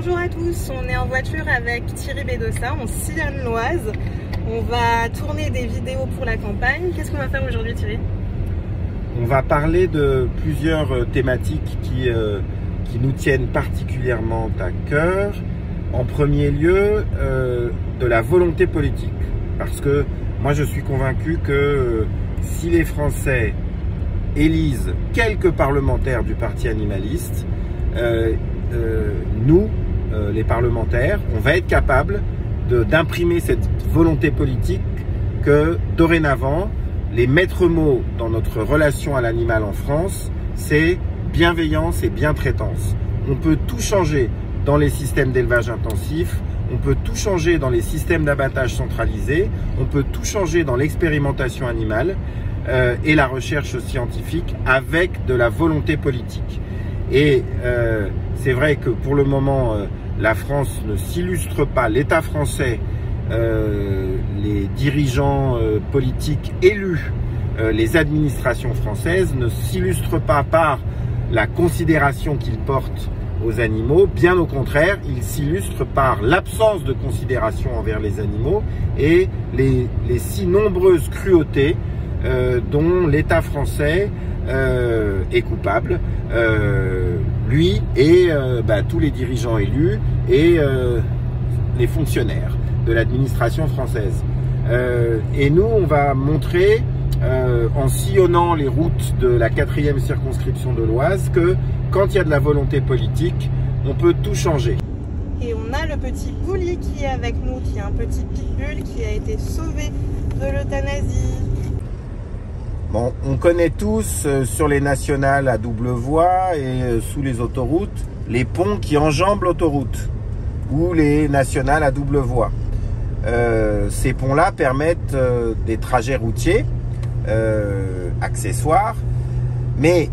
Bonjour à tous, on est en voiture avec Thierry Bédossa, on sillonne l'Oise. On va tourner des vidéos pour la campagne. Qu'est-ce qu'on va faire aujourd'hui, Thierry? On va parler de plusieurs thématiques qui nous tiennent particulièrement à cœur. En premier lieu, de la volonté politique. Parce que moi, je suis convaincu que si les Français élisent quelques parlementaires du parti animaliste, nous, les parlementaires, on va être capables d'imprimer cette volonté politique que dorénavant, les maîtres mots dans notre relation à l'animal en France, c'est bienveillance et bientraitance. On peut tout changer dans les systèmes d'élevage intensif, on peut tout changer dans les systèmes d'abattage centralisés, on peut tout changer dans l'expérimentation animale et la recherche scientifique avec de la volonté politique. Et c'est vrai que pour le moment, la France ne s'illustre pas, l'État français, les dirigeants politiques élus, les administrations françaises ne s'illustrent pas par la considération qu'ils portent aux animaux. Bien au contraire, ils s'illustrent par l'absence de considération envers les animaux et les si nombreuses cruautés dont l'État français est coupable, lui et tous les dirigeants élus et les fonctionnaires de l'administration française. Et nous, on va montrer, en sillonnant les routes de la 4e circonscription de l'Oise, que quand il y a de la volonté politique, on peut tout changer. Et on a le petit Bouli qui est avec nous, qui est un petit pitbull qui a été sauvé de l'euthanasie. Bon, on connaît tous sur les nationales à double voie et sous les autoroutes, les ponts qui enjambent l'autoroute ou les nationales à double voie. Ces ponts-là permettent des trajets routiers accessoires, mais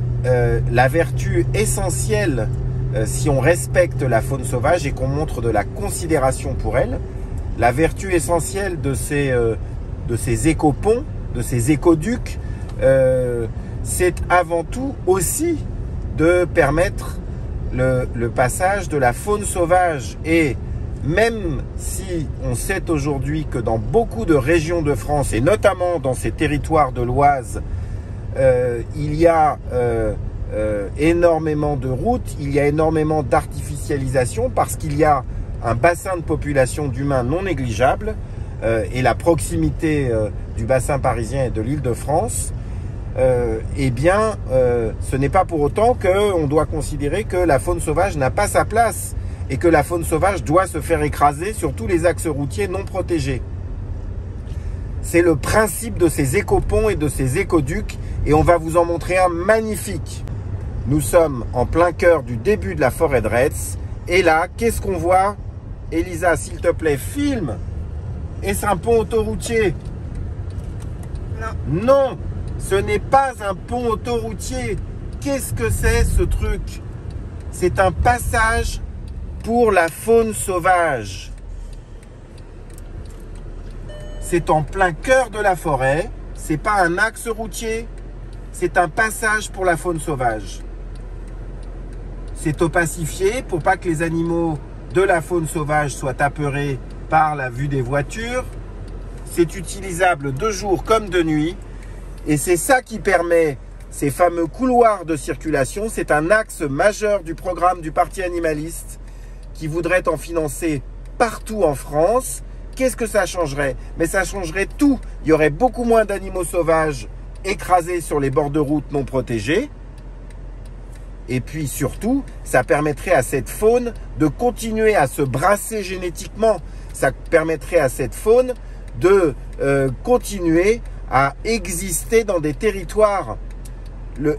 la vertu essentielle, si on respecte la faune sauvage et qu'on montre de la considération pour elle, la vertu essentielle de ces écoponts, de ces écoducs, c'est avant tout aussi de permettre le passage de la faune sauvage. Et même si on sait aujourd'hui que dans beaucoup de régions de France, et notamment dans ces territoires de l'Oise, il y a énormément de routes, il y a énormément d'artificialisation parce qu'il y a un bassin de population d'humains non négligeable et la proximité du bassin parisien et de l'Île-de-France, eh bien, ce n'est pas pour autant qu'on doit considérer que la faune sauvage n'a pas sa place et que la faune sauvage doit se faire écraser sur tous les axes routiers non protégés. C'est le principe de ces écoponts et de ces écoducs et on va vous en montrer un magnifique. Nous sommes en plein cœur du début de la forêt de Retz et là, qu'est-ce qu'on voit? Elisa, s'il te plaît, filme. Est-ce un pont autoroutier? Non. Non, ce n'est pas un pont autoroutier. Qu'est-ce que c'est ce truc? C'est un passage pour la faune sauvage. C'est en plein cœur de la forêt. C'est pas un axe routier. C'est un passage pour la faune sauvage. C'est opacifié pour pas que les animaux de la faune sauvage soient apeurés par la vue des voitures. C'est utilisable de jour comme de nuit. Et c'est ça qui permet ces fameux couloirs de circulation. C'est un axe majeur du programme du Parti animaliste qui voudrait en financer partout en France. Qu'est-ce que ça changerait? Mais ça changerait tout. Il y aurait beaucoup moins d'animaux sauvages écrasés sur les bords de route non protégés. Et puis surtout, ça permettrait à cette faune de continuer à se brasser génétiquement. Ça permettrait à cette faune de continuer à exister dans des territoires.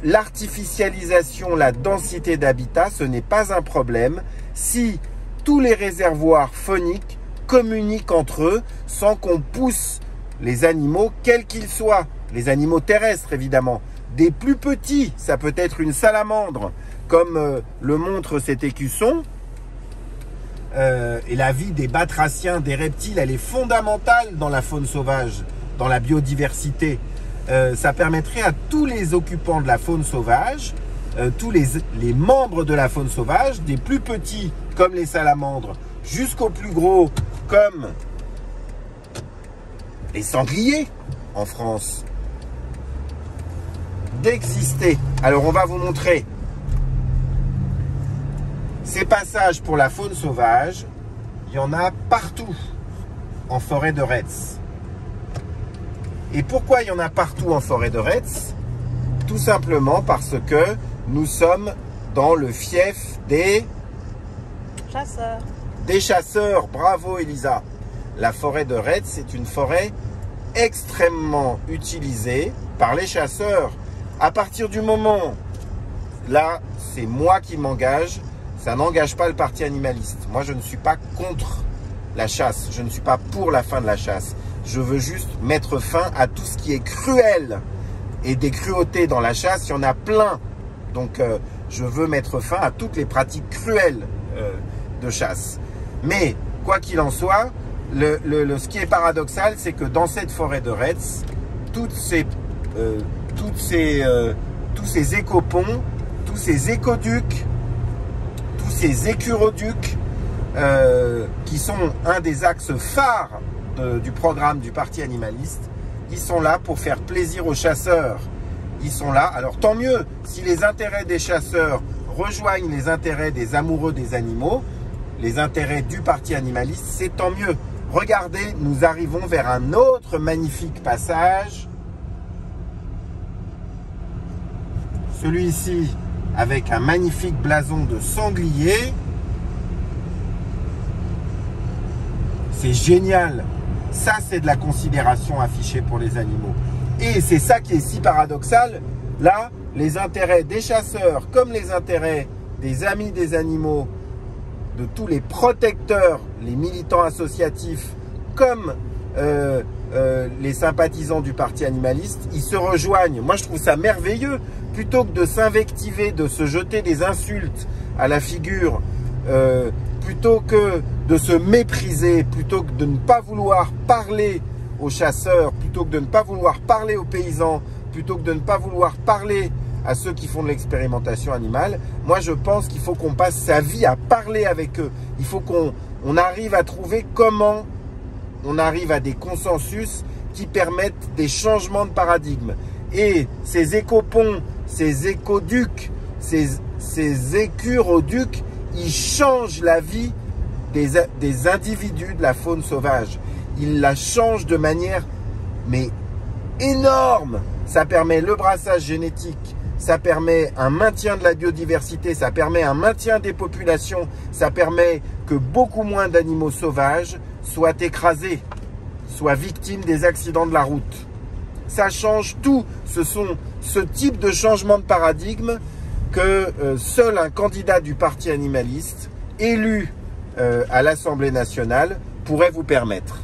L'artificialisation, la densité d'habitat, ce n'est pas un problème si tous les réservoirs fauniques communiquent entre eux sans qu'on pousse les animaux, quels qu'ils soient, les animaux terrestres évidemment, des plus petits, ça peut être une salamandre, comme le montre cet écusson, et la vie des batraciens, des reptiles, elle est fondamentale dans la faune sauvage, dans la biodiversité. Ça permettrait à tous les occupants de la faune sauvage tous les membres de la faune sauvage, des plus petits comme les salamandres, jusqu'aux plus gros comme les sangliers en France, d'exister. Alors on va vous montrer ces passages pour la faune sauvage. Il y en a partout en forêt de Retz. Et pourquoi il y en a partout en forêt de Retz? Tout simplement parce que nous sommes dans le fief des chasseurs. Des chasseurs. Bravo Elisa. La forêt de Retz est une forêt extrêmement utilisée par les chasseurs. À partir du moment, là, c'est moi qui m'engage, ça n'engage pas le parti animaliste. Moi, je ne suis pas contre la chasse, je ne suis pas pour la fin de la chasse. Je veux juste mettre fin à tout ce qui est cruel. Et des cruautés dans la chasse, il y en a plein. Donc, je veux mettre fin à toutes les pratiques cruelles de chasse. Mais, quoi qu'il en soit, ce qui est paradoxal, c'est que dans cette forêt de Retz, tous ces écoponts, tous ces écoducs, tous ces écuroducs, qui sont un des axes phares du programme du parti animaliste, ils sont là pour faire plaisir aux chasseurs. Ils sont là, alors tant mieux, si les intérêts des chasseurs rejoignent les intérêts des amoureux des animaux, les intérêts du parti animaliste, c'est tant mieux. Regardez, nous arrivons vers un autre magnifique passage. Celui-ci avec un magnifique blason de sanglier. C'est génial. Ça, c'est de la considération affichée pour les animaux. Et c'est ça qui est si paradoxal. Là, les intérêts des chasseurs, comme les intérêts des amis des animaux, de tous les protecteurs, les militants associatifs, comme les sympathisants du parti animaliste, ils se rejoignent. Moi, je trouve ça merveilleux. Plutôt que de s'invectiver, de se jeter des insultes à la figure, plutôt que de se mépriser, plutôt que de ne pas vouloir parler aux chasseurs, plutôt que de ne pas vouloir parler aux paysans, plutôt que de ne pas vouloir parler à ceux qui font de l'expérimentation animale, moi je pense qu'il faut qu'on passe sa vie à parler avec eux. Il faut qu'on arrive à trouver comment on arrive à des consensus qui permettent des changements de paradigme. Et ces écoponts, ces écoducs, ces écuroducs, ils changent la vie des individus de la faune sauvage. Ils la changent de manière mais énorme. Ça permet le brassage génétique, ça permet un maintien de la biodiversité, ça permet un maintien des populations, ça permet que beaucoup moins d'animaux sauvages soient écrasés, soient victimes des accidents de la route. Ça change tout. Ce sont ce type de changement de paradigme que seul un candidat du parti animaliste élu à l'Assemblée nationale pourrait vous permettre.